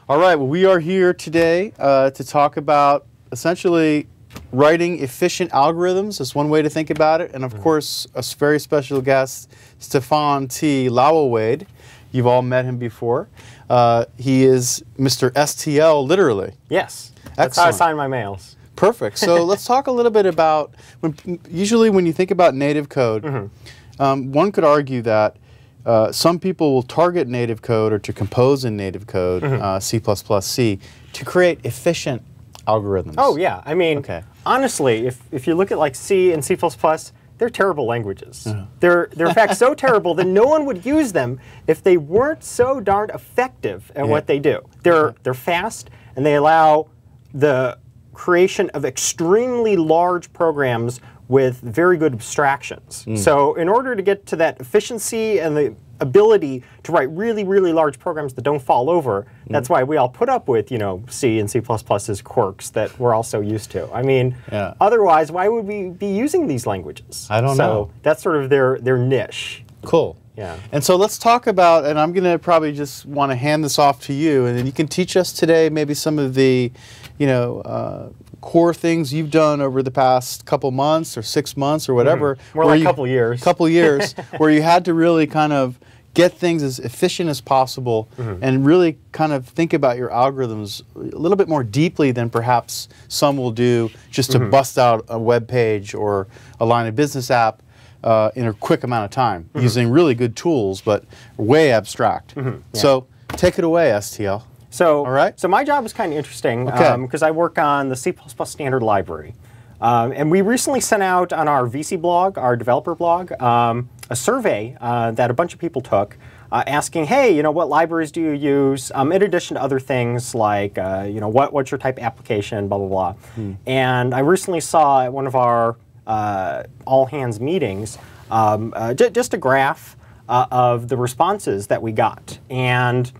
All right, well, we are here today to talk about essentially writing efficient algorithms is one way to think about it. And of course, a very special guest, Stefan T. Lauwawade. You've all met him before. He is Mr. STL, literally. Yes, that's how I sign my mails. Perfect. So let's talk a little bit about, usually when you think about native code, one could argue that some people will target native code or to compose in native code, C++, C, to create efficient algorithms. Oh yeah, I mean, honestly, if you look at like C and C++, they're terrible languages. They're in fact so terrible that no one would use them if they weren't so darned effective at what they do. They're fast and they allow the creation of extremely large programs with very good abstractions. So in order to get to that efficiency and the ability to write really, really large programs that don't fall over, that's why we all put up with, you know, C and C++'s quirks that we're all so used to. I mean, otherwise, why would we be using these languages? I don't know. So that's sort of their niche. Cool. Yeah. And so let's talk about, and I'm going to probably just want to hand this off to you, and then you can teach us today maybe some of the, you know, core things you've done over the past couple months or 6 months or whatever. More like a couple years. Couple years, where you had to really kind of get things as efficient as possible and really kind of think about your algorithms a little bit more deeply than perhaps some will do just to bust out a web page or a line of business app in a quick amount of time using really good tools, but way abstract. So take it away, STL. So, all right. So my job is kind of interesting because I work on the C++ standard library. And we recently sent out on our VC blog, our developer blog, a survey that a bunch of people took asking, hey, you know, what libraries do you use, in addition to other things like, you know, what's your type of application, blah, blah, blah. And I recently saw at one of our all-hands meetings just a graph of the responses that we got. And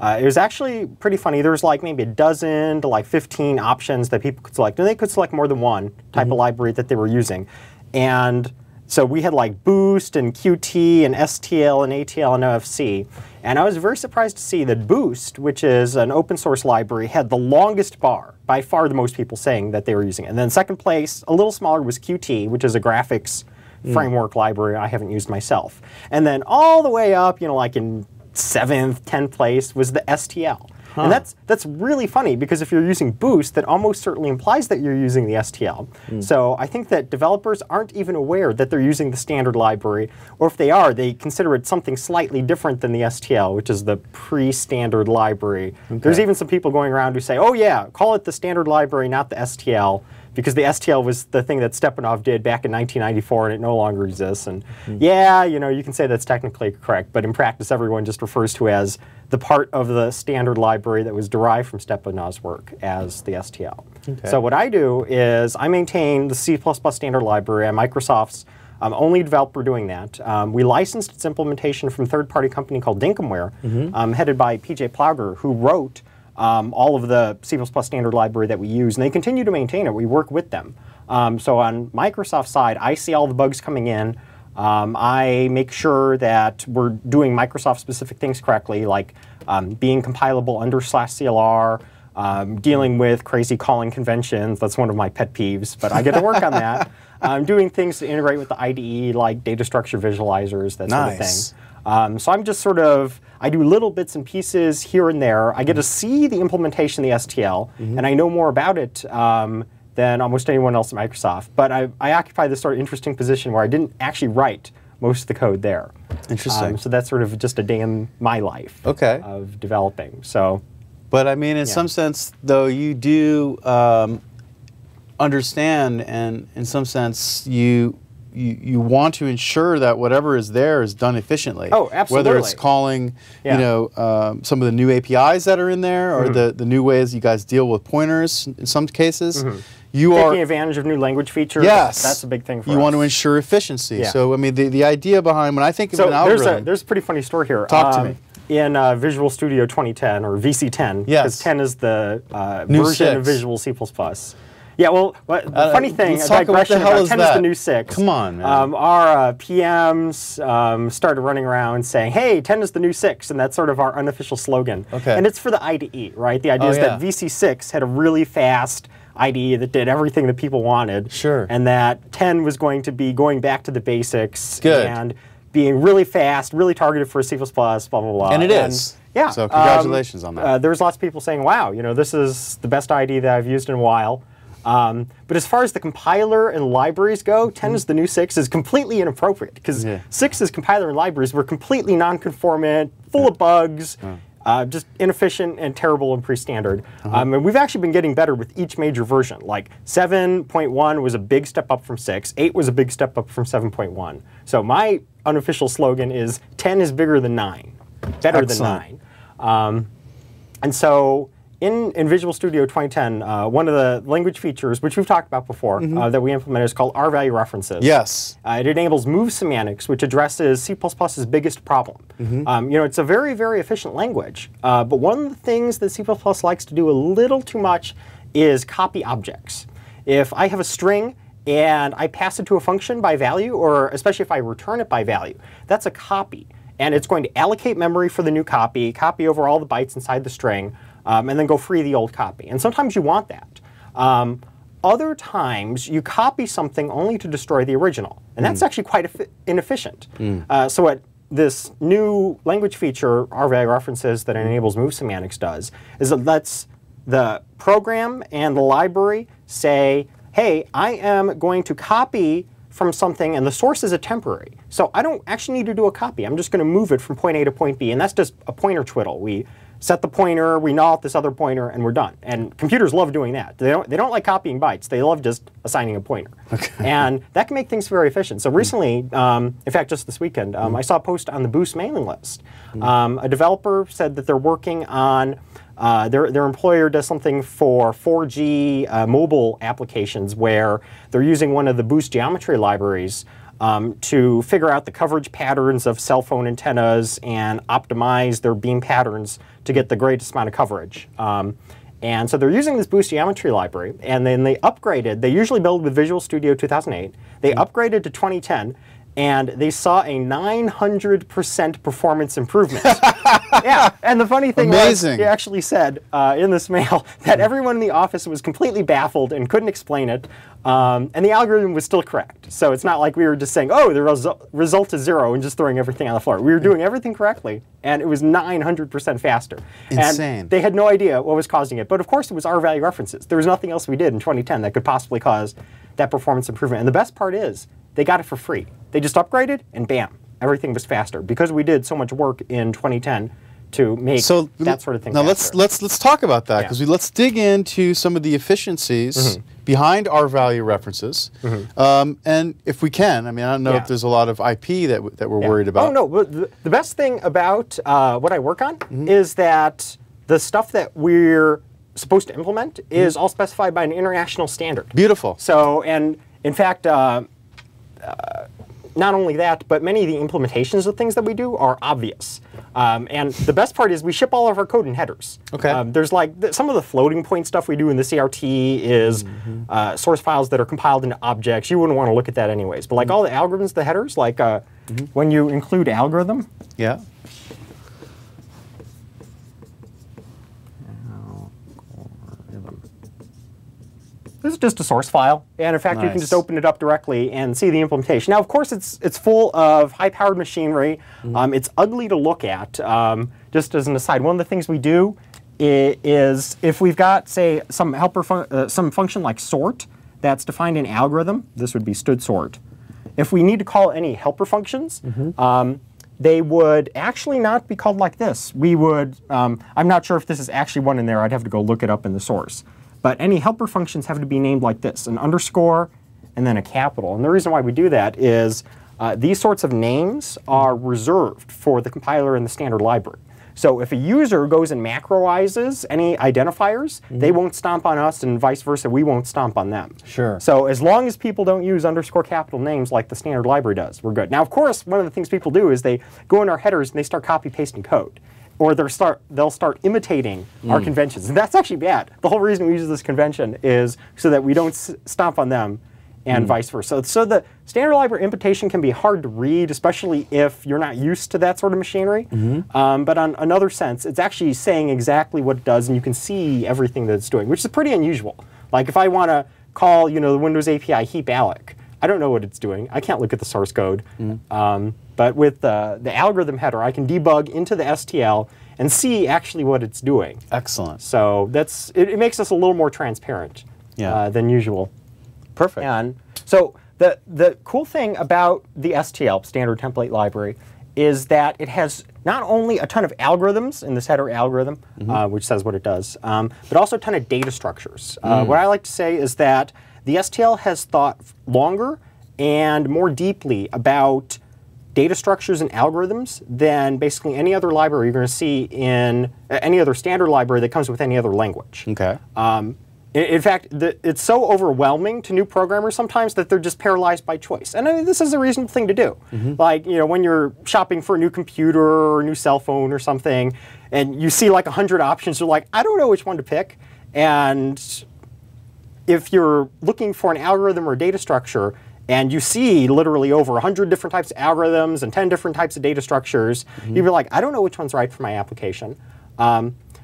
it was actually pretty funny. There was like maybe a dozen to like 15 options that people could select. And they could select more than one type of library that they were using. And so we had like Boost and Qt and STL and ATL and OFC. And I was very surprised to see that Boost, which is an open source library, had the longest bar, by far the most people saying that they were using it. And then second place, a little smaller, was Qt, which is a graphics framework library I haven't used myself. And then all the way up, you know, like in 7th, 10th place was the STL. And that's really funny because if you're using Boost, that almost certainly implies that you're using the STL. So I think that developers aren't even aware that they're using the standard library, or if they are, they consider it something slightly different than the STL, which is the pre-standard library. There's even some people going around who say, oh yeah, call it the standard library, not the STL, because the STL was the thing that Stepanov did back in 1994 and it no longer exists. And yeah, you know, you can say that's technically correct, but in practice everyone just refers to as the part of the standard library that was derived from Stepanov's work as the STL. So what I do is I maintain the C++ standard library. I'm Microsoft's only developer doing that. We licensed its implementation from a third-party company called Dinkumware, headed by PJ Plauger, who wrote all of the C++ standard library that we use, and they continue to maintain it. We work with them. So on Microsoft's side, I see all the bugs coming in. I make sure that we're doing Microsoft-specific things correctly, like being compilable under /CLR, dealing with crazy calling conventions. That's one of my pet peeves, but I get to work on that. Doing things to integrate with the IDE, like data structure visualizers, that sort of thing. So I'm just sort of, I do little bits and pieces here and there. I get to see the implementation of the STL, and I know more about it than almost anyone else at Microsoft. But I occupy this sort of interesting position where I didn't actually write most of the code there. Interesting. So that's sort of just a day in my life of developing. So, but I mean, in some sense, though, you do understand, and in some sense, you want to ensure that whatever is there is done efficiently. Oh, absolutely. Whether it's calling, you know, some of the new APIs that are in there, or the new ways you guys deal with pointers in some cases. You taking advantage of new language features. Yes, that's a big thing for us. You want to ensure efficiency. So I mean, the idea behind, when I think of an algorithm, there's a pretty funny story here. Talk to me. In Visual Studio 2010, or VC10, because 10 is the version of Visual C++. Yeah, well, the funny thing, let's talk about 10 is the new 6. Come on, man. Our PMs started running around saying, hey, 10 is the new 6, and that's sort of our unofficial slogan. Okay. And it's for the IDE, right? The idea is that VC6 had a really fast IDE that did everything that people wanted. Sure. And that 10 was going to be going back to the basics. Good. And being really fast, really targeted for C++, blah, blah, blah. And it is. Yeah. So congratulations on that. There's lots of people saying, wow, you know, this is the best IDE that I've used in a while. But as far as the compiler and libraries go, 10 is the new 6 is completely inappropriate because 6's compiler and libraries were completely non-conformant, full of bugs, just inefficient and terrible and pre-standard. And we've actually been getting better with each major version. Like 7.1 was a big step up from 6. 8 was a big step up from 7.1. So my unofficial slogan is 10 is bigger than 9, better than 9. And so in Visual Studio 2010, one of the language features, which we've talked about before, that we implemented is called R-value references. Yes. It enables move semantics, which addresses C++'s biggest problem. You know, it's a very, very efficient language. But one of the things that C++ likes to do a little too much is copy objects. If I have a string and I pass it to a function by value, or especially if I return it by value, that's a copy. And it's going to allocate memory for the new copy, copy over all the bytes inside the string, and then go free the old copy. And sometimes you want that. Other times, you copy something only to destroy the original. And that's actually quite inefficient. So what this new language feature, R-value references, that enables move semantics does, is it lets the program and the library say, hey, I am going to copy from something, and the source is a temporary. So I don't actually need to do a copy. I'm just going to move it from point A to point B, and that's just a pointer twiddle. We set the pointer, we null out this other pointer, and we're done. And computers love doing that. They don't like copying bytes. They love just assigning a pointer. And that can make things very efficient. So recently, in fact, just this weekend, I saw a post on the Boost mailing list. A developer said that they're working on their employer does something for 4G mobile applications where they're using one of the Boost geometry libraries to figure out the coverage patterns of cell phone antennas and optimize their beam patterns to get the greatest amount of coverage. And so they're using this Boost geometry library, and then they upgraded. They usually build with Visual Studio 2008. They upgraded to 2010. And they saw a 900% performance improvement. Yeah, and the funny thing was, they actually said in this mail that everyone in the office was completely baffled and couldn't explain it, and the algorithm was still correct. So it's not like we were just saying, oh, the result is 0 and just throwing everything on the floor. We were doing everything correctly, and it was 900% faster. Insane. And they had no idea what was causing it. But of course, it was R-value references. There was nothing else we did in 2010 that could possibly cause that performance improvement. And the best part is, they got it for free. They just upgraded, and bam, everything was faster because we did so much work in 2010 to make that sort of thing faster. let's talk about that, because let's dig into some of the efficiencies behind R-value references. And if we can, I mean, I don't know if there's a lot of IP that we're worried about. Oh no, but the best thing about what I work on is that the stuff that we're supposed to implement is all specified by an international standard. Beautiful. So, and in fact, not only that, but many of the implementations of things that we do are obvious. And the best part is we ship all of our code in headers. There's like some of the floating point stuff we do in the CRT is source files that are compiled into objects. You wouldn't want to look at that anyways. But like all the algorithms, the headers, like when you include algorithm. This is just a source file, and in fact, you can just open it up directly and see the implementation. Now, of course, it's full of high-powered machinery. It's ugly to look at. Just as an aside, one of the things we do is if we've got, say, some helper some function like sort that's defined in algorithm, this would be std sort. If we need to call any helper functions, they would actually not be called like this. We would. I'm not sure if this is actually one in there. I'd have to go look it up in the source. But any helper functions have to be named like this, an underscore and then a capital. And the reason why we do that is these sorts of names are reserved for the compiler and the standard library. So if a user goes and macroizes any identifiers, they won't stomp on us, and vice versa, we won't stomp on them. So as long as people don't use underscore capital names like the standard library does, we're good. Now, of course, one of the things people do is they go in our headers and they start copy-pasting code. or they'll start imitating our conventions. And that's actually bad. The whole reason we use this convention is so that we don't stomp on them, and vice versa. So the standard library imitation can be hard to read, especially if you're not used to that sort of machinery. But on another sense, it's actually saying exactly what it does, and you can see everything that it's doing, which is pretty unusual. Like if I want to call, the Windows API heap alloc, I don't know what it's doing. I can't look at the source code. But with the algorithm header, I can debug into the STL and see actually what it's doing. Excellent. So it makes us a little more transparent than usual. Perfect. And so the cool thing about the STL, Standard Template Library, is that it has not only a ton of algorithms in this header algorithm, which says what it does, but also a ton of data structures. What I like to say is that the STL has thought longer and more deeply about data structures and algorithms than basically any other library you're going to see in any other standard library that comes with any other language. Okay. In fact, it's so overwhelming to new programmers sometimes that they're just paralyzed by choice. And I mean, this is a reasonable thing to do. Like, when you're shopping for a new computer or a new cell phone or something, and you see like 100 options, you're like, I don't know which one to pick. And if you're looking for an algorithm or data structure, and you see literally over 100 different types of algorithms and 10 different types of data structures, you'd be like, I don't know which one's right for my application.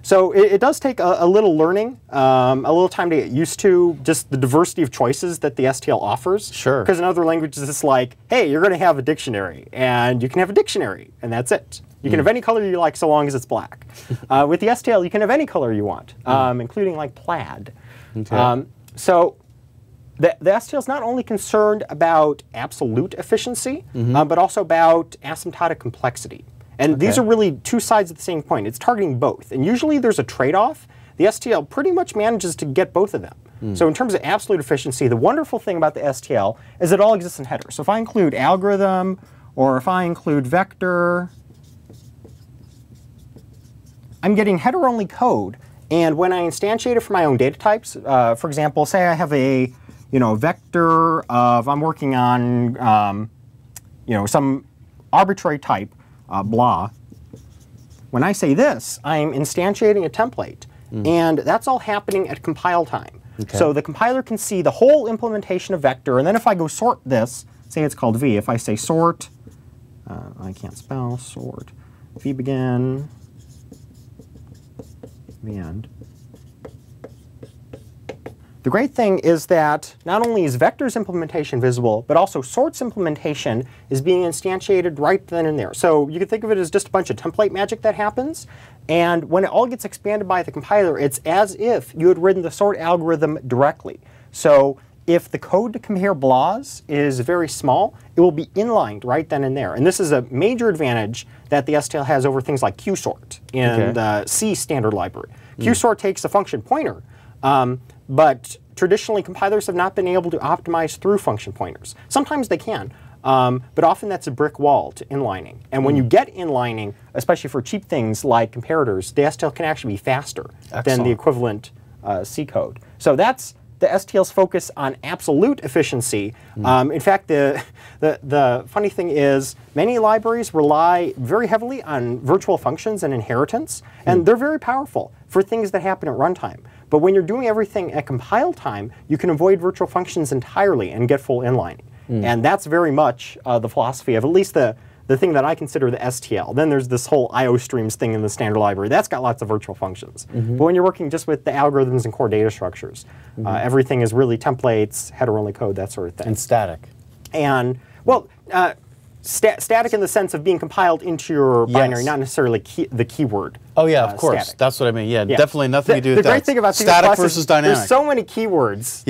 So it does take a little learning, a little time to get used to just the diversity of choices that the STL offers. Sure. Because in other languages, it's like, hey, you're going to have a dictionary, and you can have a dictionary, and that's it. You can have any color you like so long as it's black. With the STL, you can have any color you want, including like plaid. Okay. So the STL is not only concerned about absolute efficiency, but also about asymptotic complexity. And these are really two sides of the same coin. It's targeting both. And usually there's a trade-off. The STL pretty much manages to get both of them. So in terms of absolute efficiency, the wonderful thing about the STL is it all exists in headers. So if I include algorithm, or if I include vector, I'm getting header-only code. And when I instantiate it for my own data types, for example, say I have a vector of, I'm working on some arbitrary type, blah. When I say this, I'm instantiating a template. And that's all happening at compile time. Okay. So the compiler can see the whole implementation of vector. And then if I go sort this, say it's called v, if I say sort, I can't spell, sort, v begin, the end. The great thing is that not only is vector's implementation visible, but also sort's implementation is being instantiated right then and there. So you can think of it as just a bunch of template magic that happens. And when it all gets expanded by the compiler, it's as if you had written the sort algorithm directly. So if the code to compare blahs is very small, it will be inlined right then and there. And this is a major advantage that the STL has over things like qsort in the C standard library. Qsort takes a function pointer, but traditionally compilers have not been able to optimize through function pointers. Sometimes they can, but often that's a brick wall to inlining. And when you get inlining, especially for cheap things like comparators, the STL can actually be faster than the equivalent C code. So that's the STL's focus on absolute efficiency. In fact, the funny thing is many libraries rely very heavily on virtual functions and inheritance, and they're very powerful for things that happen at runtime. But when you're doing everything at compile time, you can avoid virtual functions entirely and get full inlining. And that's very much the philosophy of at least the thing that I consider the STL. Then there's this whole IO streams thing in the standard library. That's got lots of virtual functions. But when you're working just with the algorithms and core data structures, everything is really templates, header-only code, that sort of thing. And static. And, well, static in the sense of being compiled into your binary, not necessarily the keyword. Oh yeah, of course. Static. That's what I mean. Yeah, definitely nothing to do with that. The great thing about C++ static versus dynamic. There's so many keywords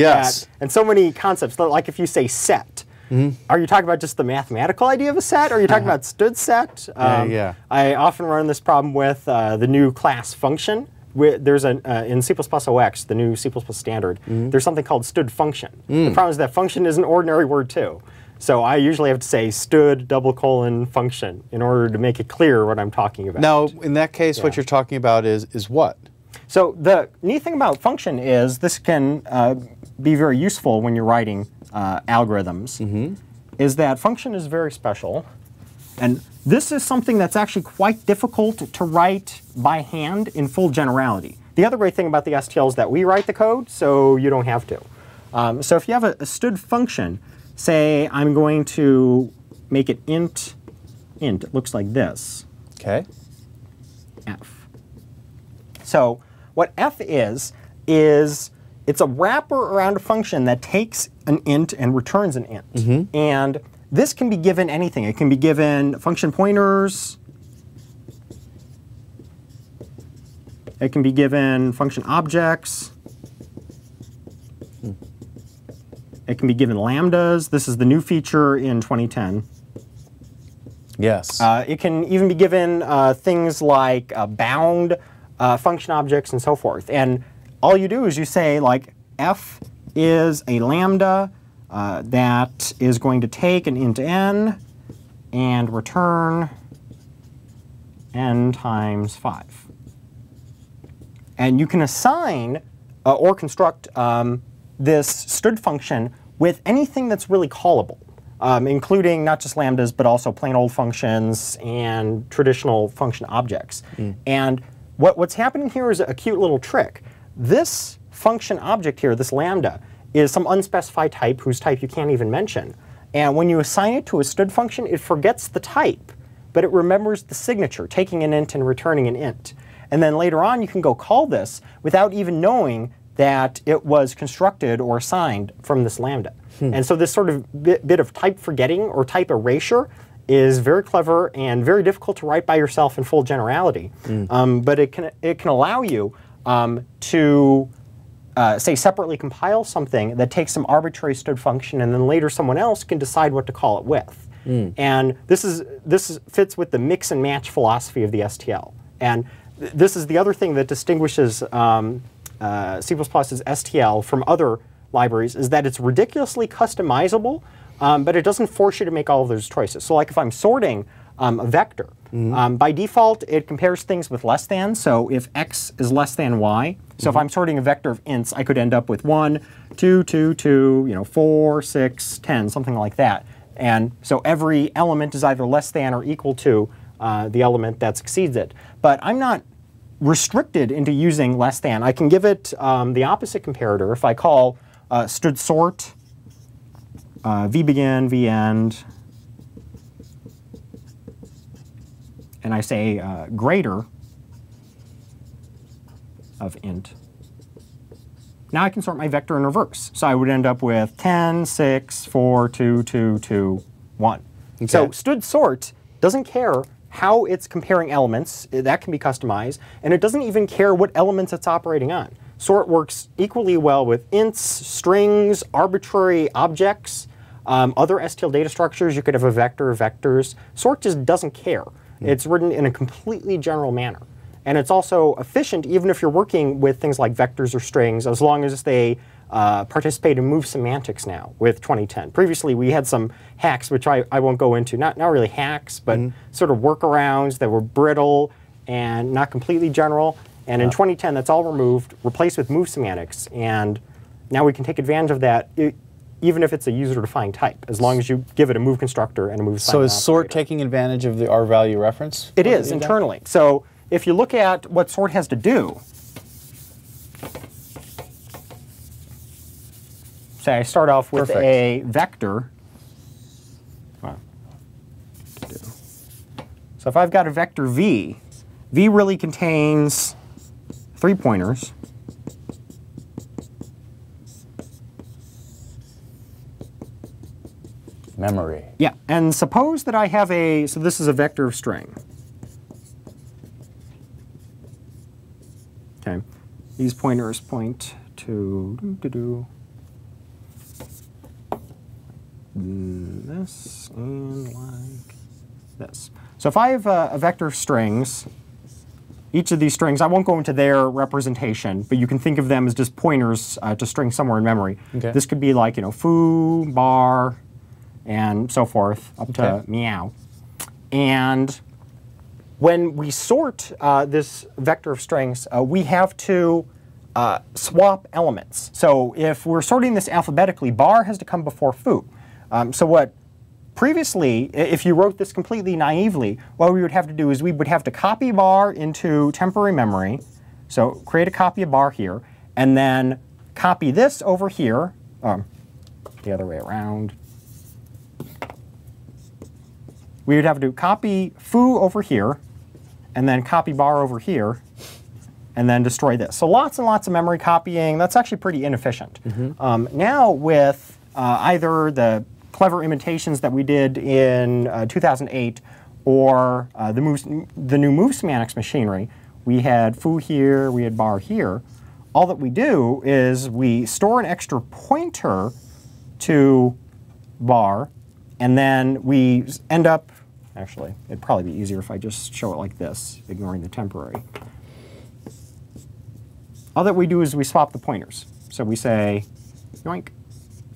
and so many concepts. Like if you say set, are you talking about just the mathematical idea of a set? Or are you talking about std set? I often run this problem with the new class function. There's in C++ OX, the new C++ standard, there's something called std function. The problem is that function is an ordinary word too. So I usually have to say std : function in order to make it clear what I'm talking about. Now, in that case, what you're talking about is what? So the neat thing about function is this can be very useful when you're writing algorithms, is that function is very special. And this is something that's actually quite difficult to write by hand in full generality. The other great thing about the STL is that we write the code, so you don't have to. So if you have a std function, say I'm going to make it int, it looks like this. Okay. F. So what f is it's a wrapper around a function that takes an int and returns an int. And this can be given anything. It can be given function pointers. It can be given function objects. It can be given lambdas. This is the new feature in 2010. Yes. It can even be given things like bound function objects and so forth. And all you do is you say, like, f is a lambda that is going to take an int n and return n times 5. And you can assign or construct this std function with anything that's really callable, including not just lambdas, but also plain old functions and traditional function objects. And what's happening here is a cute little trick. This function object here, this lambda, is some unspecified type whose type you can't even mention. And when you assign it to a std function, it forgets the type, but it remembers the signature, taking an int and returning an int. And then later on, you can go call this without even knowing that it was constructed or assigned from this lambda. And so this sort of bit of type forgetting or type erasure is very clever and very difficult to write by yourself in full generality. But it can allow you to say separately compile something that takes some arbitrary std function, and then later someone else can decide what to call it with. And this fits with the mix and match philosophy of the STL. And this is the other thing that distinguishes C++'s STL from other libraries, is that it's ridiculously customizable, but it doesn't force you to make all of those choices. So like if I'm sorting a vector, by default it compares things with less than. So if x is less than y, so if I'm sorting a vector of ints, I could end up with 1, 2, 2, 2, 4, 6, 10, something like that. And so every element is either less than or equal to the element that succeeds it. But I'm not restricted into using less than. I can give it the opposite comparator. If I call std sort vbegin, vend, and I say greater of int, now I can sort my vector in reverse. So I would end up with 10, 6, 4, 2, 2, 2, 1. Okay. So std sort doesn't care how it's comparing elements. That can be customized. And it doesn't even care what elements it's operating on. Sort works equally well with ints, strings, arbitrary objects, other STL data structures. You could have a vector, vectors. Sort just doesn't care. It's written in a completely general manner. And it's also efficient even if you're working with things like vectors or strings, as long as they participate in move semantics now with 2010. Previously, we had some hacks, which I won't go into. Not really hacks, but sort of workarounds that were brittle and not completely general. And in 2010, that's all removed, replaced with move semantics. And now we can take advantage of that, even if it's a user-defined type, as long as you give it a move constructor and a move assignment operator. So is sort taking advantage of the R-value reference? It is, internally. So if you look at what sort has to do, say I start off with a vector. So if I've got a vector v, v really contains 3 pointers. Memory. Yeah, and suppose that I have so this is a vector of string. Okay, these pointers point to this and like this. So if I have a vector of strings, each of these strings, I won't go into their representation, but you can think of them as just pointers to strings somewhere in memory. Okay. This could be like, foo, bar, and so forth, up to meow. And when we sort this vector of strings, we have to swap elements. So if we're sorting this alphabetically, bar has to come before foo. So what previously, if you wrote this completely naively, what we would have to do is we would have to copy bar into temporary memory. So create a copy of bar here, and then copy this over here, the other way around. We would have to copy foo over here, and then copy bar over here, and then destroy this. So lots and lots of memory copying. That's actually pretty inefficient. Now with either the clever imitations that we did in 2008 or the new move semantics machinery, we had foo here, we had bar here. All that we do is we store an extra pointer to bar, and then we end up, actually, it'd probably be easier if I just show it like this, ignoring the temporary. All that we do is we swap the pointers. So we say yoink,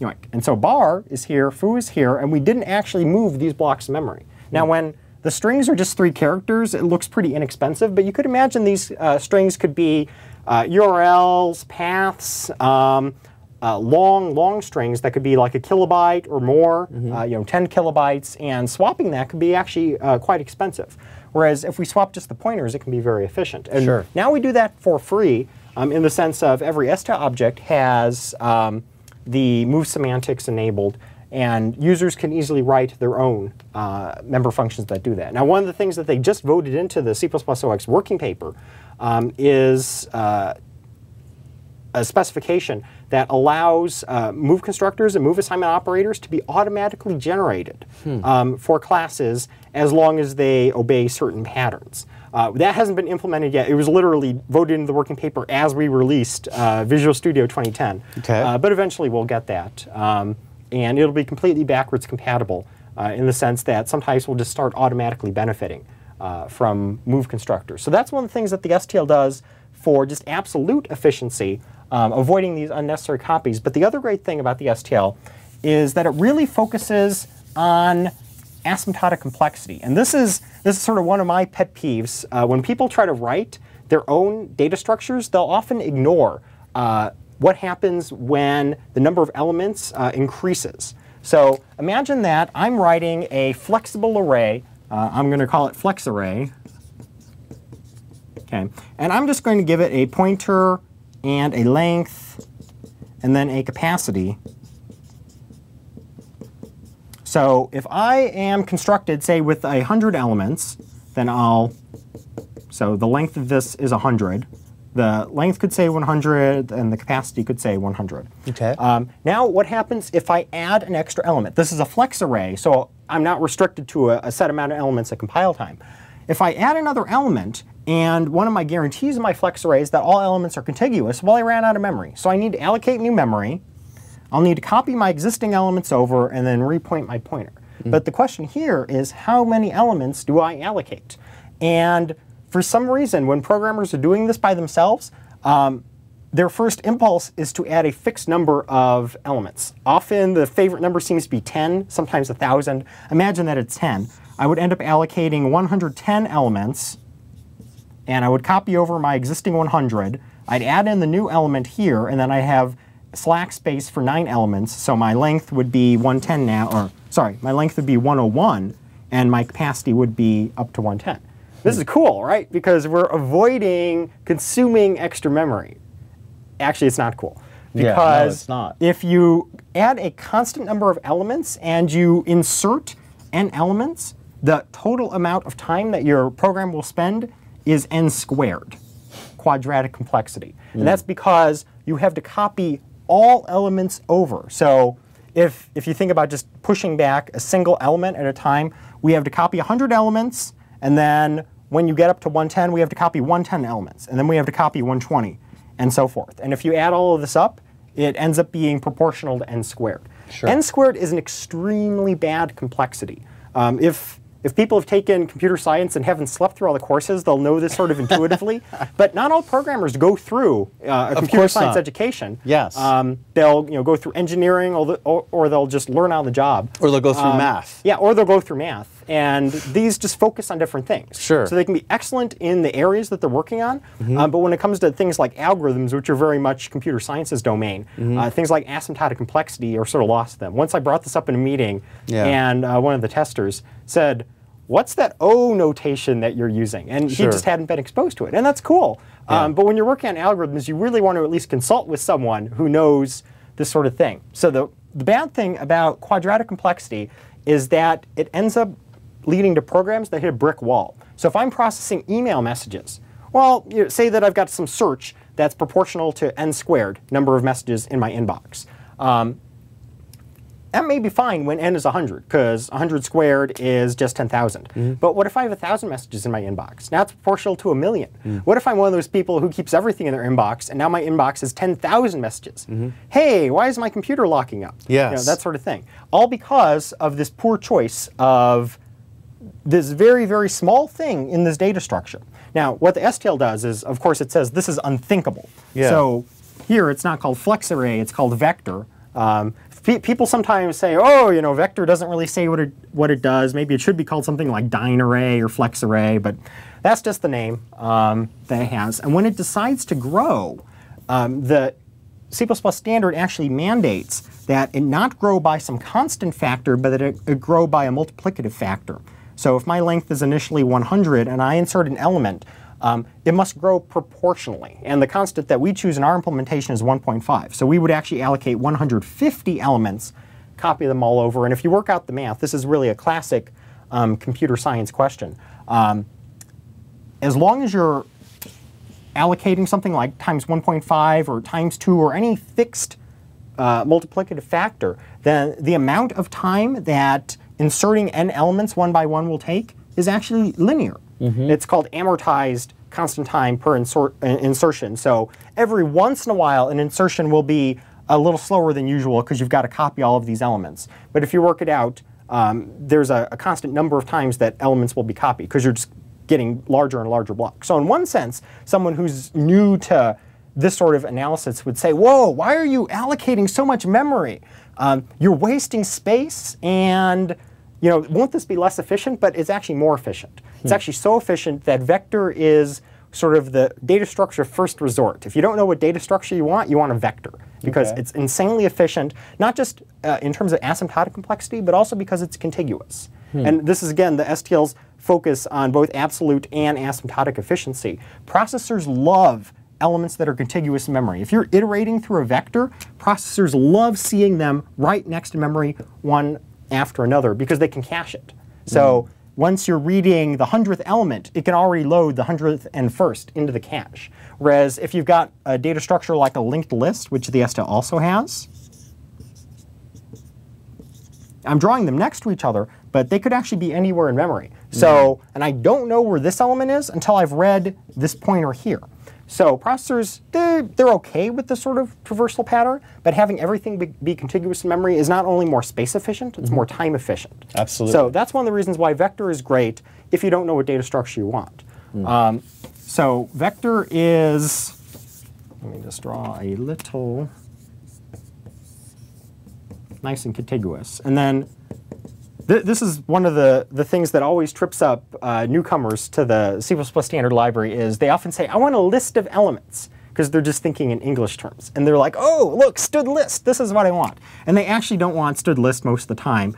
yoink. And so bar is here, foo is here, and we didn't actually move these blocks of memory. Now when the strings are just 3 characters, it looks pretty inexpensive, but you could imagine these strings could be URLs, paths, long strings that could be like a kilobyte or more, 10 kilobytes, and swapping that could be actually quite expensive. Whereas if we swap just the pointers, it can be very efficient. And now we do that for free in the sense of every STL object has the move semantics enabled, and users can easily write their own member functions that do that. Now, one of the things that they just voted into the C++OX working paper is a specification that allows move constructors and move assignment operators to be automatically generated for classes as long as they obey certain patterns. That hasn't been implemented yet. It was literally voted into the working paper as we released Visual Studio 2010. But eventually we'll get that. And it'll be completely backwards compatible in the sense that some types will just start automatically benefiting from move constructors. So that's one of the things that the STL does for just absolute efficiency, avoiding these unnecessary copies. But the other great thing about the STL is that it really focuses on asymptotic complexity. And this is sort of one of my pet peeves. When people try to write their own data structures, they'll often ignore what happens when the number of elements increases. So imagine that I'm writing a flexible array. I'm going to call it flex array. Okay. And I'm just going to give it a pointer and a length and then a capacity. So if I am constructed, say, with 100 elements, then so the length of this is 100. The length could say 100, and the capacity could say 100. Now what happens if I add an extra element? This is a flex array, so I'm not restricted to a set amount of elements at compile time. If I add another element, and one of my guarantees in my flex array is that all elements are contiguous, well, I ran out of memory. So I need to allocate new memory. I'll need to copy my existing elements over and then repoint my pointer. But the question here is, how many elements do I allocate? And for some reason, when programmers are doing this by themselves, their first impulse is to add a fixed number of elements. Often the favorite number seems to be 10, sometimes 1,000. Imagine that it's 10. I would end up allocating 110 elements, and I would copy over my existing 100. I'd add in the new element here, and then I have slack space for 9 elements, so my length would be 110 now, or sorry, my length would be 101, and my capacity would be up to 110. This is cool, right? Because we're avoiding consuming extra memory. Actually, it's not cool. Because no, it's not. If you add a constant number of elements and you insert n elements, the total amount of time that your program will spend is n squared, quadratic complexity. And that's because you have to copy all elements over. So if you think about just pushing back a single element at a time, we have to copy 100 elements, and then when you get up to 110, we have to copy 110 elements, and then we have to copy 120, and so forth. And if you add all of this up, it ends up being proportional to n squared. N squared is an extremely bad complexity. If people have taken computer science and haven't slept through all the courses, they'll know this sort of intuitively. But not all programmers go through a computer science education. They'll go through engineering, or they'll just learn on the job. Or they'll go through math. Yeah, or they'll go through math. and these just focus on different things. Sure. So they can be excellent in the areas that they're working on, but when it comes to things like algorithms, which are very much computer science's domain, things like asymptotic complexity are sort of lost to them. Once I brought this up in a meeting, and one of the testers said, "What's that O notation that you're using?" And he just hadn't been exposed to it, and that's cool. But when you're working on algorithms, you really want to at least consult with someone who knows this sort of thing. So the bad thing about quadratic complexity is that it ends up leading to programs that hit a brick wall. So if I'm processing email messages, well, say that I've got some search that's proportional to n squared, number of messages in my inbox. That may be fine when n is 100, because 100 squared is just 10,000. But what if I have 1,000 messages in my inbox? Now it's proportional to 1,000,000. What if I'm one of those people who keeps everything in their inbox, and now my inbox is 10,000 messages? Hey, why is my computer locking up? Yes. That sort of thing. All because of this poor choice of this very, very small thing in this data structure. Now, what the STL does is, of course, it says this is unthinkable. So here, it's not called flex array, it's called vector. People sometimes say, oh, vector doesn't really say what it does. Maybe it should be called something like dyne array or flex array, but that's just the name that it has. And when it decides to grow, the C++ standard actually mandates that it not grow by some constant factor, but that it grow by a multiplicative factor. So if my length is initially 100 and I insert an element, it must grow proportionally. And the constant that we choose in our implementation is 1.5. So we would actually allocate 150 elements, copy them all over. And if you work out the math, this is really a classic computer science question. As long as you're allocating something like times 1.5 or times 2 or any fixed multiplicative factor, then the amount of time that inserting n elements one by one will take is actually linear. It's called amortized constant time per insertion. So every once in a while, an insertion will be a little slower than usual because you've got to copy all of these elements. But if you work it out, there's a constant number of times that elements will be copied because you're just getting larger and larger blocks. So in one sense, someone who's new to this sort of analysis would say, whoa, why are you allocating so much memory? You're wasting space, and won't this be less efficient? But it's actually more efficient. It's actually so efficient that vector is sort of the data structure of first resort. If you don't know what data structure you want a vector, because it's insanely efficient, not just in terms of asymptotic complexity, but also because it's contiguous. And this is, again, the STL's focus on both absolute and asymptotic efficiency. Processors love elements that are contiguous in memory. If you're iterating through a vector, processors love seeing them right next to memory, one after another, because they can cache it. So once you're reading the 100th element, it can already load the 100th and 1st into the cache. Whereas if you've got a data structure like a linked list, which the STL also has, I'm drawing them next to each other, but they could actually be anywhere in memory. So, and I don't know where this element is until I've read this pointer here. So processors, they're okay with this sort of traversal pattern, but having everything be contiguous in memory is not only more space efficient, it's more time efficient. Absolutely. So that's one of the reasons why vector is great if you don't know what data structure you want. So vector is, let me just draw a little, nice and contiguous. And then this is one of the things that always trips up newcomers to the C++ standard library is they often say, I want a list of elements, because they're just thinking in English terms. And they're like, oh, look, std list, this is what I want. And they actually don't want std list most of the time,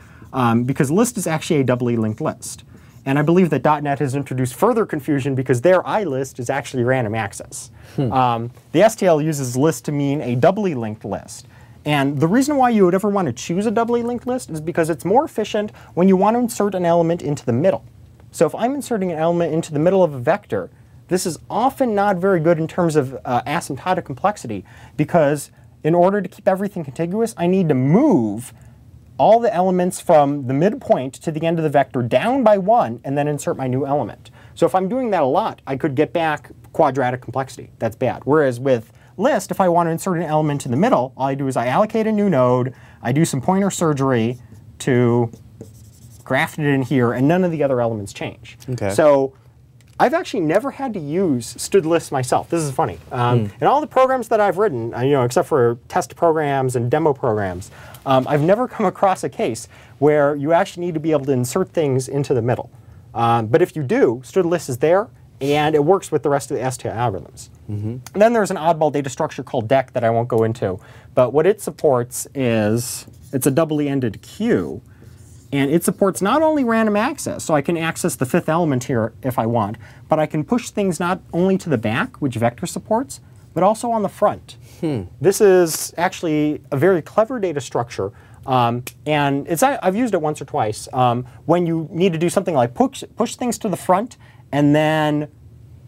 because list is actually a doubly linked list. And I believe that .NET has introduced further confusion because their iList is actually random access. The STL uses list to mean a doubly linked list. And the reason why you would ever want to choose a doubly linked list is because it's more efficient when you want to insert an element into the middle. So if I'm inserting an element into the middle of a vector, this is often not very good in terms of asymptotic complexity, because in order to keep everything contiguous, I need to move all the elements from the midpoint to the end of the vector down by 1 and then insert my new element. So if I'm doing that a lot, I could get back quadratic complexity. That's bad. Whereas with list, if I want to insert an element in the middle, all I do is I allocate a new node, I do some pointer surgery to graft it in here, and none of the other elements change. So I've actually never had to use std_list myself. This is funny. In all the programs that I've written, except for test programs and demo programs, I've never come across a case where you actually need to be able to insert things into the middle. But if you do, std_list is there, and it works with the rest of the STL algorithms. And then there's an oddball data structure called DEC that I won't go into. But what it supports is, it's a doubly ended queue. And it supports not only random access, so I can access the fifth element here if I want, but I can push things not only to the back, which Vector supports, but also on the front. This is actually a very clever data structure. And I've used it once or twice. When you need to do something like push things to the front and then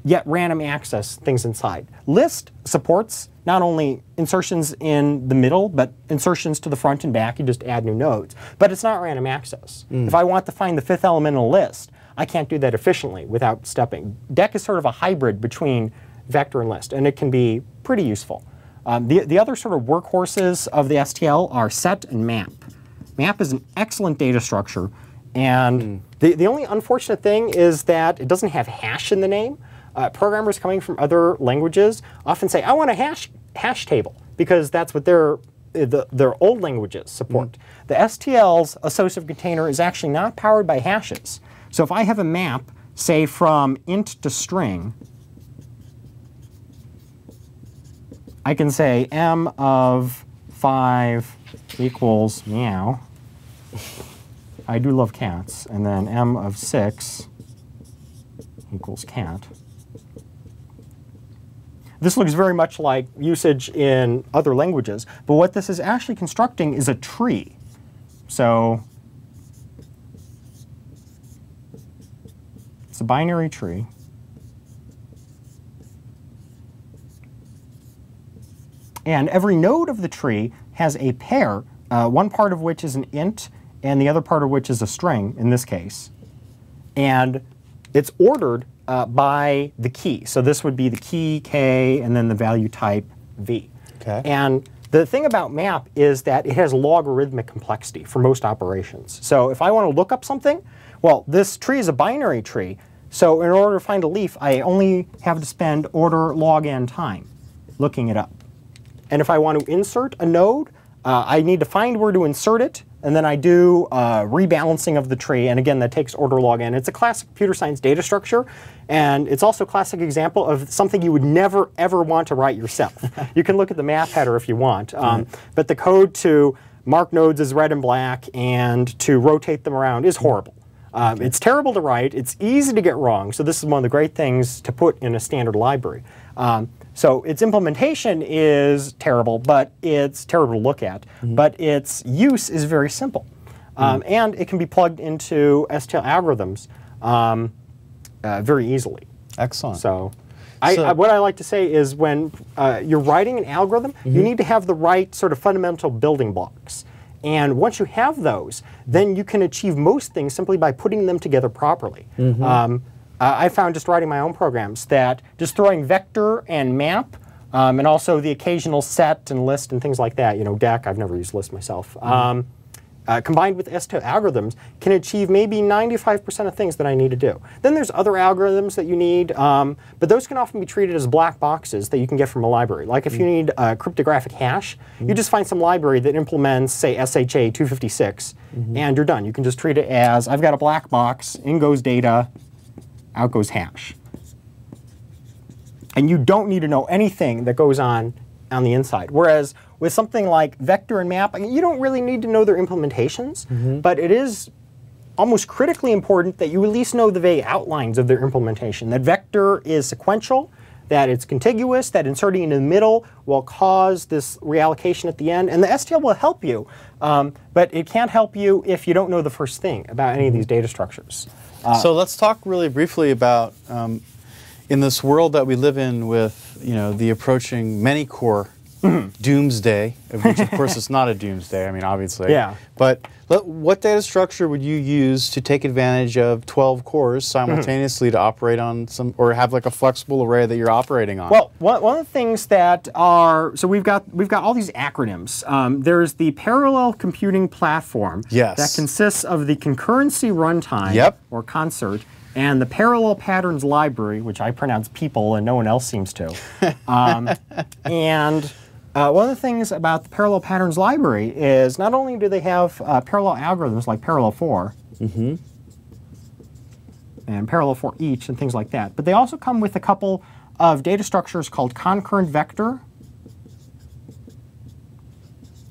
yet random access things inside. List supports not only insertions in the middle, but insertions to the front and back. You just add new nodes. But it's not random access. If I want to find the fifth element in a list, I can't do that efficiently without stepping. DEC is sort of a hybrid between vector and list, and it can be pretty useful. The other sort of workhorses of the STL are set and map. Map is an excellent data structure, and the only unfortunate thing is that it doesn't have hash in the name. Programmers coming from other languages often say, I want a hash table, because that's what their old languages support. The STL's associative container is actually not powered by hashes. So if I have a map, say from int to string, I can say m of 5 equals meow. I do love cats. And then m of 6 equals cat. This looks very much like usage in other languages, but what this is actually constructing is a tree. So it's a binary tree. And every node of the tree has a pair, one part of which is an int, and the other part of which is a string, in this case. And it's ordered by the key. So this would be the key, k, and then the value type, v. Okay. And the thing about map is that it has logarithmic complexity for most operations. So if I want to look up something, well, this tree is a binary tree. So in order to find a leaf, I only have to spend order log n time looking it up. And if I want to insert a node, I need to find where to insert it, and then I do rebalancing of the tree, and again, that takes order log n. It's a classic computer science data structure, and it's also a classic example of something you would never, ever want to write yourself. You can look at the math header if you want, but the code to mark nodes as red and black and to rotate them around is horrible. It's terrible to write. It's easy to get wrong, so this is one of the great things to put in a standard library. So its implementation is terrible, but it's terrible to look at. But its use is very simple. And it can be plugged into STL algorithms very easily. Excellent. So what I like to say is when you're writing an algorithm, you need to have the right sort of fundamental building blocks. And once you have those, then you can achieve most things simply by putting them together properly. I found just writing my own programs that just throwing vector and map, and also the occasional set and list and things like that, DEC, I've never used list myself, combined with STL algorithms can achieve maybe 95% of things that I need to do. Then there's other algorithms that you need, but those can often be treated as black boxes that you can get from a library. Like if you need a cryptographic hash, you just find some library that implements, say, SHA 256, and you're done. You can just treat it as, I've got a black box, in goes data, out goes hash. And you don't need to know anything that goes on the inside. Whereas with something like vector and map, you don't really need to know their implementations, but it is almost critically important that you at least know the vague outlines of their implementation. That vector is sequential, that it's contiguous, that inserting in the middle will cause this reallocation at the end, and the STL will help you, but it can't help you if you don't know the first thing about any of these data structures. So let's talk really briefly about, in this world that we live in with the approaching many-core doomsday, which of course it's not a doomsday, I mean obviously. Yeah. But what data structure would you use to take advantage of 12 cores simultaneously to operate on some, or have like a flexible array that you're operating on? Well, one of the things that are, so we've got all these acronyms. There's the Parallel Computing Platform that consists of the concurrency runtime, or concert, and the parallel patterns library, which I pronounce people and no one else seems to. And one of the things about the parallel patterns library is not only do they have parallel algorithms like parallel for, and parallel for each and things like that, but they also come with a couple of data structures called concurrent vector,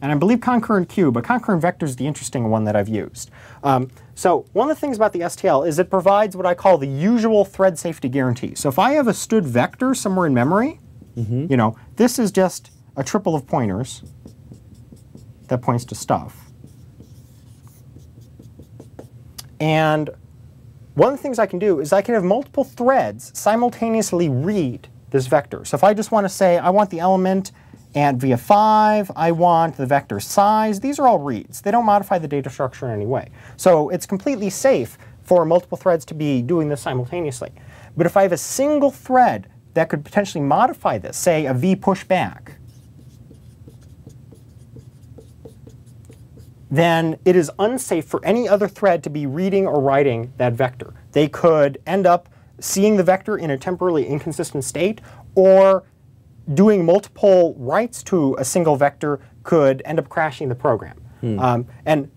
and I believe concurrent queue, but concurrent vector is the interesting one that I've used. So one of the things about the STL is it provides what I call the usual thread safety guarantee. So if I have a std vector somewhere in memory, you know, this is just a triple of pointers that points to stuff. And one of the things I can do is I can have multiple threads simultaneously read this vector. So if I just want to say I want the element at via 5, I want the vector size, these are all reads. They don't modify the data structure in any way. So it's completely safe for multiple threads to be doing this simultaneously. But if I have a single thread that could potentially modify this, say a v pushback, then it is unsafe for any other thread to be reading or writing that vector. They could end up seeing the vector in a temporarily inconsistent state, or doing multiple writes to a single vector could end up crashing the program. And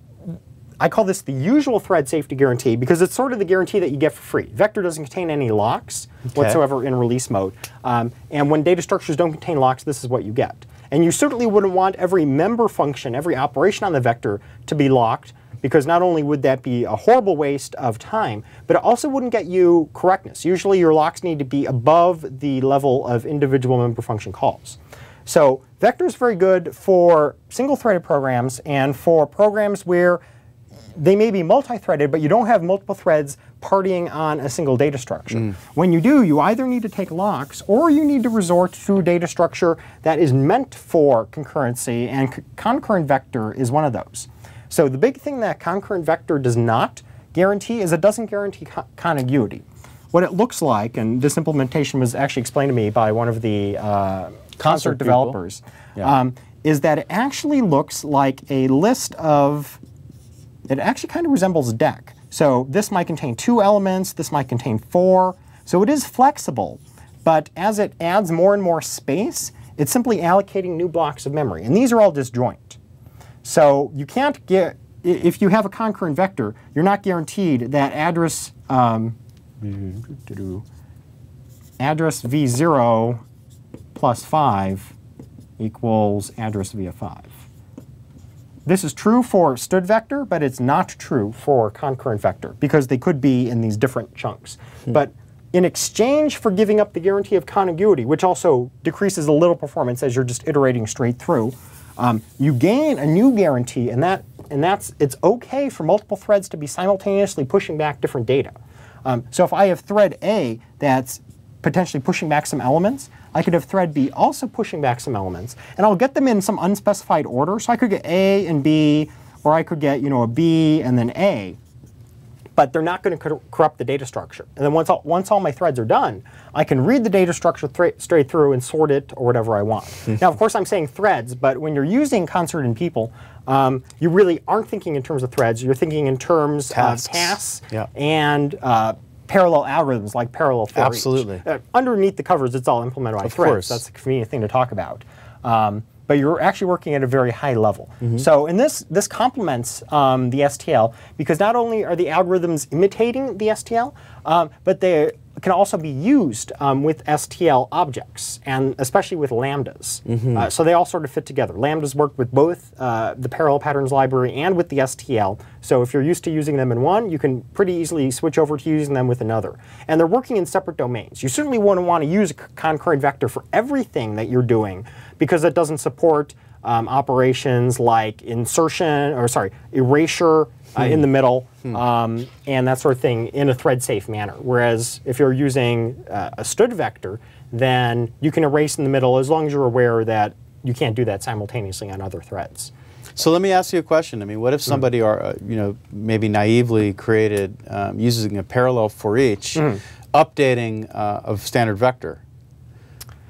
I call this the usual thread safety guarantee because it's sort of the guarantee that you get for free. Vector doesn't contain any locks whatsoever in release mode. And when data structures don't contain locks, this is what you get. And you certainly wouldn't want every member function, every operation on the vector to be locked, because not only would that be a horrible waste of time, but it also wouldn't get you correctness. Usually your locks need to be above the level of individual member function calls. So vector is very good for single-threaded programs and for programs where they may be multi-threaded, but you don't have multiple threads partying on a single data structure. When you do, you either need to take locks or you need to resort to a data structure that is meant for concurrency, and concurrent vector is one of those. So the big thing that concurrent vector does not guarantee is it doesn't guarantee contiguity. What it looks like, and this implementation was actually explained to me by one of the Concert developers, is that it actually looks like a list of, it actually kind of resembles DEC. So this might contain 2 elements, this might contain 4. So it is flexible, but as it adds more and more space, it's simply allocating new blocks of memory. And these are all disjoint. So you can't get, if you have a concurrent vector, you're not guaranteed that address address v0 plus 5 equals address via 5. This is true for std vector, but it's not true for concurrent vector, because they could be in these different chunks. But in exchange for giving up the guarantee of contiguity, which also decreases a little performance as you're just iterating straight through, you gain a new guarantee, and that's it's OK for multiple threads to be simultaneously pushing back different data. So if I have thread A that's potentially pushing back some elements, I could have thread B also pushing back some elements, and I'll get them in some unspecified order. So I could get A and B, or I could get, you know, a B and then A. But they're not going to corrupt the data structure. And then once all my threads are done, I can read the data structure straight through and sort it or whatever I want. Now, of course, I'm saying threads, but when you're using Concert and People, you really aren't thinking in terms of threads. You're thinking in terms of tasks and parallel algorithms like parallel for Absolutely. Underneath the covers, it's all implemented by threads. Course. That's a convenient thing to talk about. But you're actually working at a very high level. So and this complements the STL, because not only are the algorithms imitating the STL, but they can also be used with STL objects, and especially with lambdas. So they all sort of fit together. Lambdas work with both the parallel patterns library and with the STL. So if you're used to using them in one, you can pretty easily switch over to using them with another. And they're working in separate domains. You certainly wouldn't want to use a concurrent vector for everything that you're doing, because it doesn't support operations like insertion, or sorry, erasure in the middle, and that sort of thing in a thread-safe manner. Whereas if you're using a std vector, then you can erase in the middle as long as you're aware that you can't do that simultaneously on other threads. So let me ask you a question. I mean, what if somebody, maybe naively created using a parallel for each, updating of standard vector,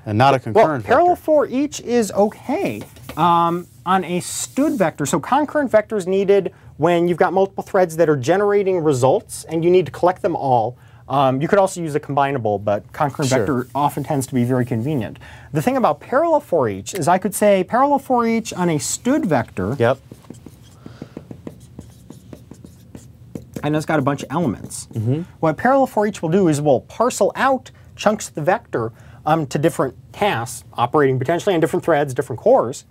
and not a concurrent vector? Parallel for each is OK on a std vector. So concurrent vectors needed when you've got multiple threads that are generating results and you need to collect them all. You could also use a combinable, but concurrent vector often tends to be very convenient. The thing about parallel for each is I could say parallel for each on a stood vector. Yep. And it's got a bunch of elements. What parallel for each will do is we'll parcel out chunks of the vector to different tasks, operating potentially on different threads, different cores,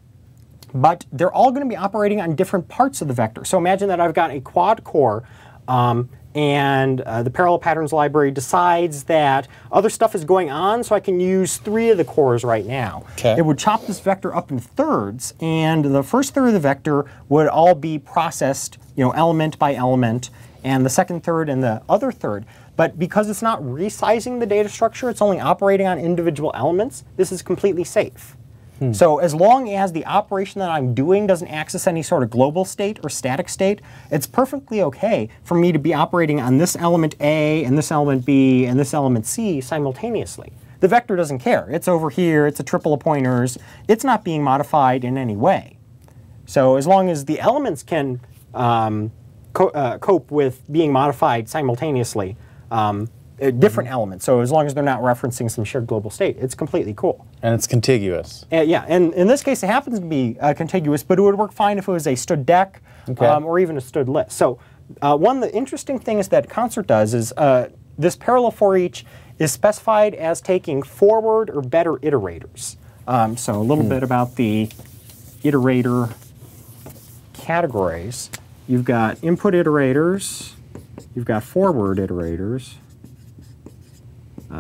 but they're all going to be operating on different parts of the vector. So imagine that I've got a quad core, and the parallel patterns library decides that other stuff is going on, so I can use 3 of the cores right now. It would chop this vector up in thirds, and the first third of the vector would all be processed, element by element, and the second third and the other third. But because it's not resizing the data structure, it's only operating on individual elements, this is completely safe. So as long as the operation that I'm doing doesn't access any sort of global state or static state, it's perfectly okay for me to be operating on this element A and this element B and this element C simultaneously. The vector doesn't care. It's over here, it's a triple of pointers, it's not being modified in any way. So as long as the elements can cope with being modified simultaneously, different elements. So as long as they're not referencing some shared global state, it's completely cool. And it's contiguous. Yeah, and in this case it happens to be contiguous, but it would work fine if it was a stood deck or even a stood list. So one of the interesting things that Concert does is this parallel for each is specified as taking forward or better iterators. So a little bit about the iterator categories. You've got input iterators, you've got forward iterators,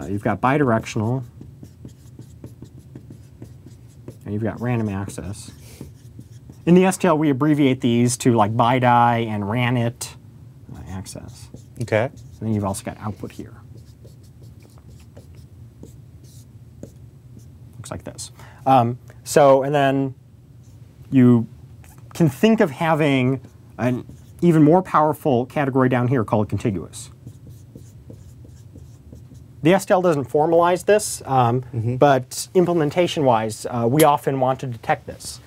you've got bidirectional, and you've got random access. In the STL, we abbreviate these to like BiDi and RANIT access. Okay. And then you've also got output here. Looks like this. And then you can think of having an even more powerful category down here called contiguous. The STL doesn't formalize this, but implementation-wise, we often want to detect this.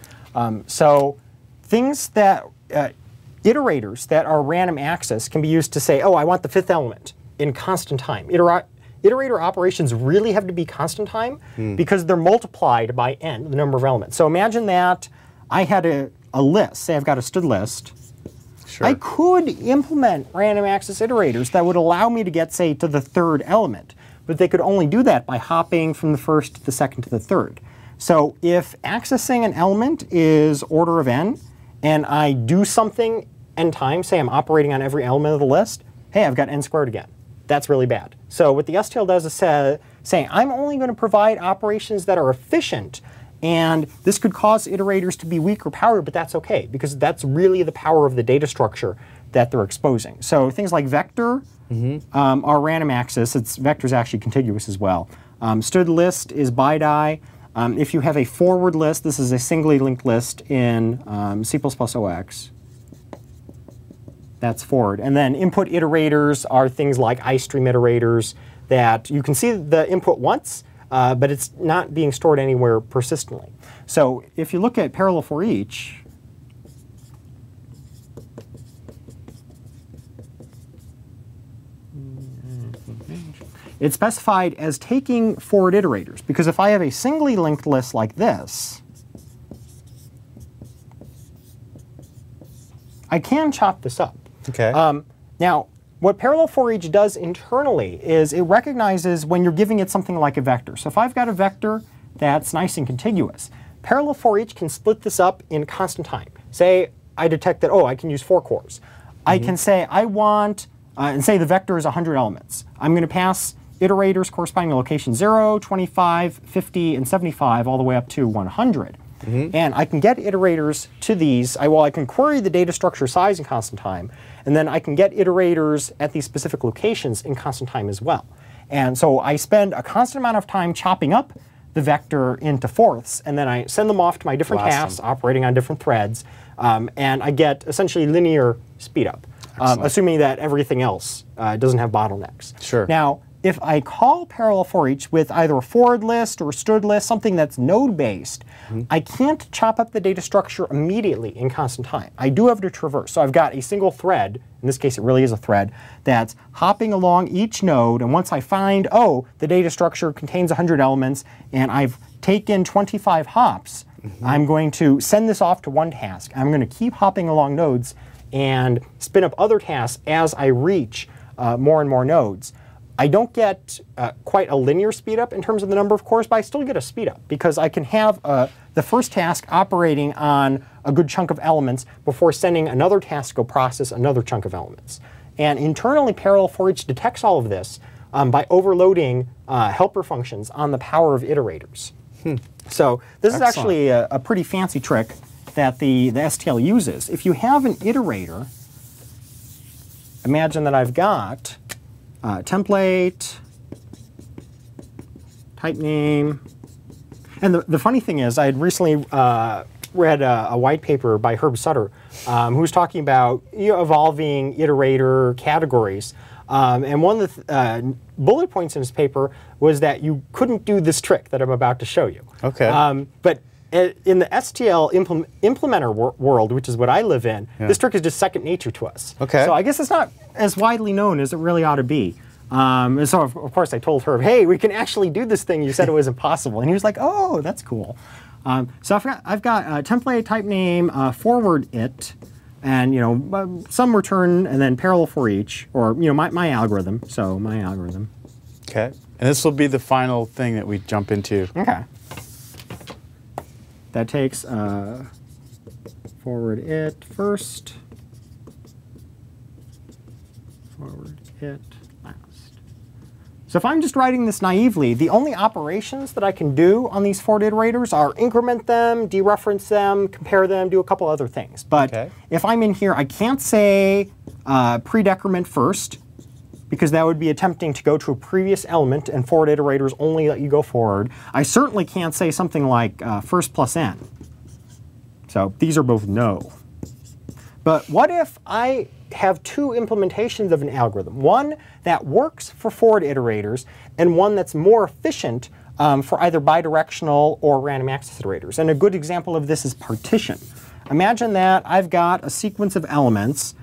So things that, iterators that are random access can be used to say, oh, I want the 5th element in constant time. Iterator operations really have to be constant time because they're multiplied by n, the number of elements. So imagine that I had a list, say I've got a stood list. I could implement random access iterators that would allow me to get, say, to the 3rd element, but they could only do that by hopping from the 1st to the 2nd to the 3rd. So if accessing an element is order of n, and I do something n times, say I'm operating on every element of the list, hey, I've got n squared again. That's really bad. So what the STL does is saying, I'm only going to provide operations that are efficient, and this could cause iterators to be weak or powered, but that's okay, because that's really the power of the data structure that they're exposing. So things like vector are random access. Vector's actually contiguous as well. Stood list is BiDi. If you have a forward list, this is a singly linked list in C++ OX. That's forward. And then input iterators are things like iStream iterators that you can see the input once, but it's not being stored anywhere persistently. So if you look at parallel for each, it's specified as taking forward iterators, because if I have a singly linked list like this, I can chop this up. Okay. Now, what parallel for each does internally is it recognizes when you're giving it something like a vector. So if I've got a vector that's nice and contiguous, parallel for each can split this up in constant time. Say I detect that, oh, I can use 4 cores. I can say I want, and say the vector is 100 elements. I'm going to pass iterators corresponding to location 0, 25, 50, and 75 all the way up to 100. And I can get iterators to these. I can query the data structure size in constant time, and then I can get iterators at these specific locations in constant time as well. And so I spend a constant amount of time chopping up the vector into fourths, and then I send them off to my different tasks operating on different threads, and I get essentially linear speed up, assuming that everything else doesn't have bottlenecks. Sure. Now, if I call parallel for each with either a forward list or a std list, something that's node-based, I can't chop up the data structure immediately in constant time. I do have to traverse. So I've got a single thread, in this case it really is a thread, that's hopping along each node, and once I find, oh, the data structure contains 100 elements, and I've taken 25 hops, I'm going to send this off to one task. I'm going to keep hopping along nodes and spin up other tasks as I reach more and more nodes. I don't get quite a linear speed up in terms of the number of cores, but I still get a speed up because I can have the first task operating on a good chunk of elements before sending another task to go process another chunk of elements. And internally, parallel for each detects all of this by overloading helper functions on the power of iterators. So this is actually a pretty fancy trick that the STL uses. If you have an iterator, imagine that I've got template, type name, and the funny thing is I had recently read a white paper by Herb Sutter who was talking about evolving iterator categories. And one of the bullet points in his paper was that you couldn't do this trick that I'm about to show you. Okay. But in the STL implementer world, which is what I live in, this trick is just second nature to us. Okay. So I guess it's not as widely known as it really ought to be. And so, of course, I told Herb, hey, we can actually do this thing. You said it was impossible. And he was like, oh, that's cool. So I've got template type name, forward it, and some return, and then parallel for each, or my algorithm. So my algorithm. Okay. And this will be the final thing that we jump into. Okay. That takes forward it first, forward it last. So if I'm just writing this naively, the only operations that I can do on these forward iterators are increment them, dereference them, compare them, do a couple other things. But if I'm in here, I can't say pre-decrement first, because that would be attempting to go to a previous element, and forward iterators only let you go forward. I certainly can't say something like first plus n. So these are both no. But what if I have two implementations of an algorithm? One that works for forward iterators, and one that's more efficient for either bidirectional or random access iterators. And a good example of this is partition. Imagine that I've got a sequence of elements,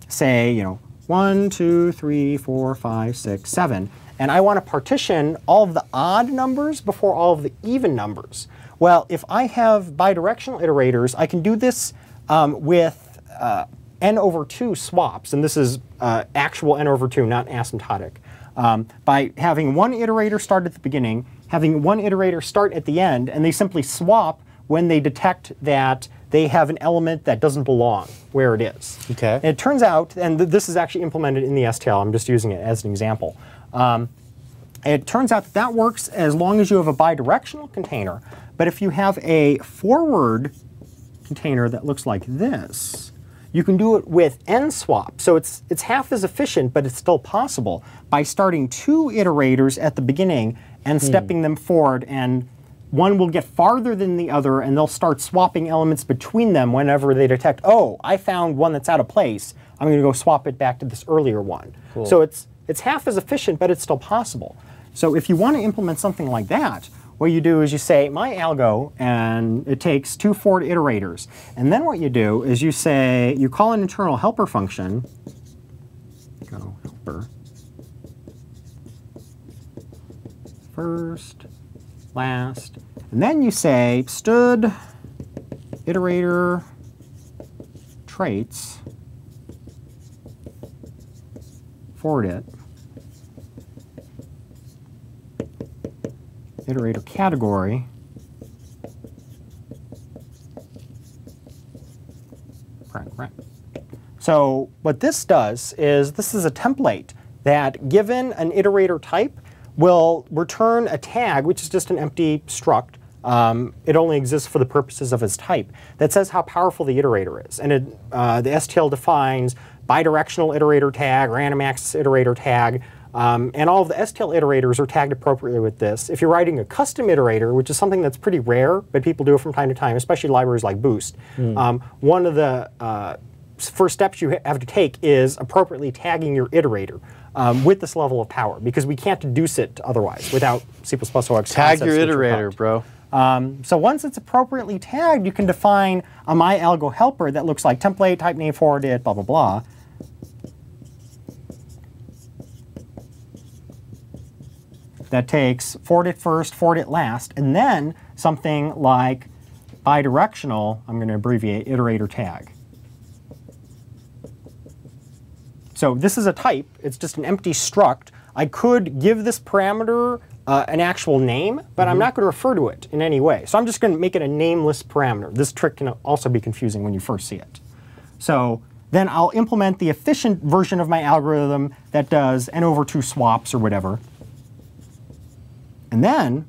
say, 1, 2, 3, 4, 5, 6, 7. And I want to partition all of the odd numbers before all of the even numbers. Well, if I have bidirectional iterators, I can do this with n over 2 swaps. And this is actual n over 2, not asymptotic. By having one iterator start at the beginning, having one iterator start at the end, and they simply swap when they detect that they have an element that doesn't belong where it is. Okay. And it turns out, and this is actually implemented in the STL, I'm just using it as an example. It turns out that works as long as you have a bidirectional container. But if you have a forward container that looks like this, you can do it with n swap. So it's half as efficient, but it's still possible by starting two iterators at the beginning and stepping them forward, and one will get farther than the other, and they'll start swapping elements between them whenever they detect, oh, I found one that's out of place. I'm going to go swap it back to this earlier one. Cool. So it's half as efficient, but it's still possible. So if you want to implement something like that, what you do is you say, my algo, and it takes two forward iterators. And then what you do is you say, you call an internal helper function, go helper, first, last, and then you say std iterator traits, forward it, iterator category, right. So what this does is this is a template that, given an iterator type, will return a tag, which is just an empty struct. It only exists for the purposes of its type, that says how powerful the iterator is. And the STL defines bidirectional iterator tag, random access iterator tag, and all of the STL iterators are tagged appropriately with this. If you're writing a custom iterator, which is something that's pretty rare, but people do it from time to time, especially libraries like Boost, one of the first steps you have to take is appropriately tagging your iterator with this level of power, because we can't deduce it otherwise without C++ OX. Tag your iterator, bro. So once it's appropriately tagged, you can define a myalgo helper that looks like template, type name, forward it, blah, blah, blah. That takes forward it first, forward it last, and then something like bidirectional, I'm going to abbreviate, iterator tag. So this is a type. It's just an empty struct. I could give this parameter an actual name, but I'm not going to refer to it in any way. So I'm just going to make it a nameless parameter. This trick can also be confusing when you first see it. So then I'll implement the efficient version of my algorithm that does n over 2 swaps or whatever. And then,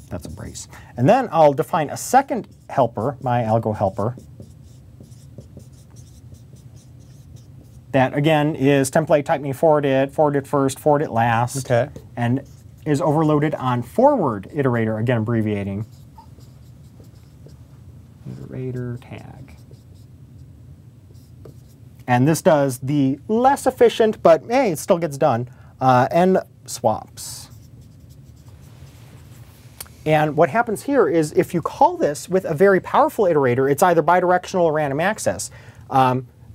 that's a brace. And then I'll define a second helper, myalgo helper, that again is template, type name, forward it first, forward it last, and is overloaded on forward iterator, again abbreviating, iterator tag. And this does the less efficient, but hey, it still gets done, n swaps. And what happens here is if you call this with a very powerful iterator, it's either bidirectional or random access.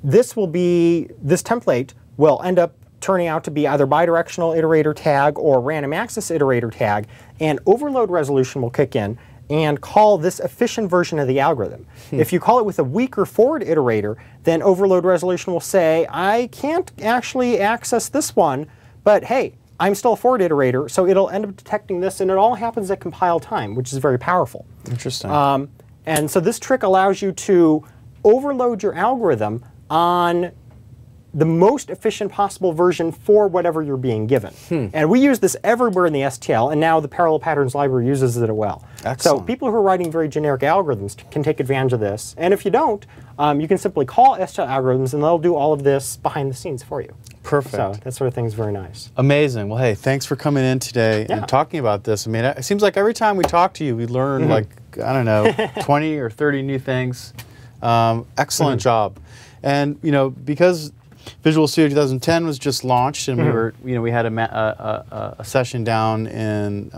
This template will end up turning out to be either bidirectional iterator tag or random access iterator tag, and overload resolution will kick in and call this efficient version of the algorithm. If you call it with a weaker forward iterator, then overload resolution will say, I can't actually access this one, but hey, I'm still a forward iterator, so it'll end up detecting this, and it all happens at compile time, which is very powerful. Interesting. And so this trick allows you to overload your algorithm on the most efficient possible version for whatever you're being given. And we use this everywhere in the STL, and now the Parallel Patterns library uses it as well. Excellent. So people who are writing very generic algorithms can take advantage of this. And if you don't, you can simply call STL algorithms, and they'll do all of this behind the scenes for you. Perfect. So that sort of thing is very nice. Amazing. Well, hey, thanks for coming in today and talking about this. I mean, it seems like every time we talk to you, we learn like, I don't know, 20 or 30 new things. Excellent job. And, you know, because Visual Studio 2010 was just launched, and we were, you know, we had a session down in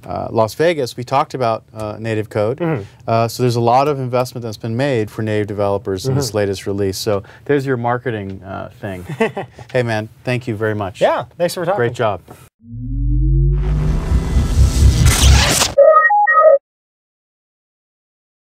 Las Vegas. We talked about native code. So there's a lot of investment that's been made for native developers in this latest release. So there's your marketing thing. Hey, man, thank you very much. Yeah, thanks for talking. Great job.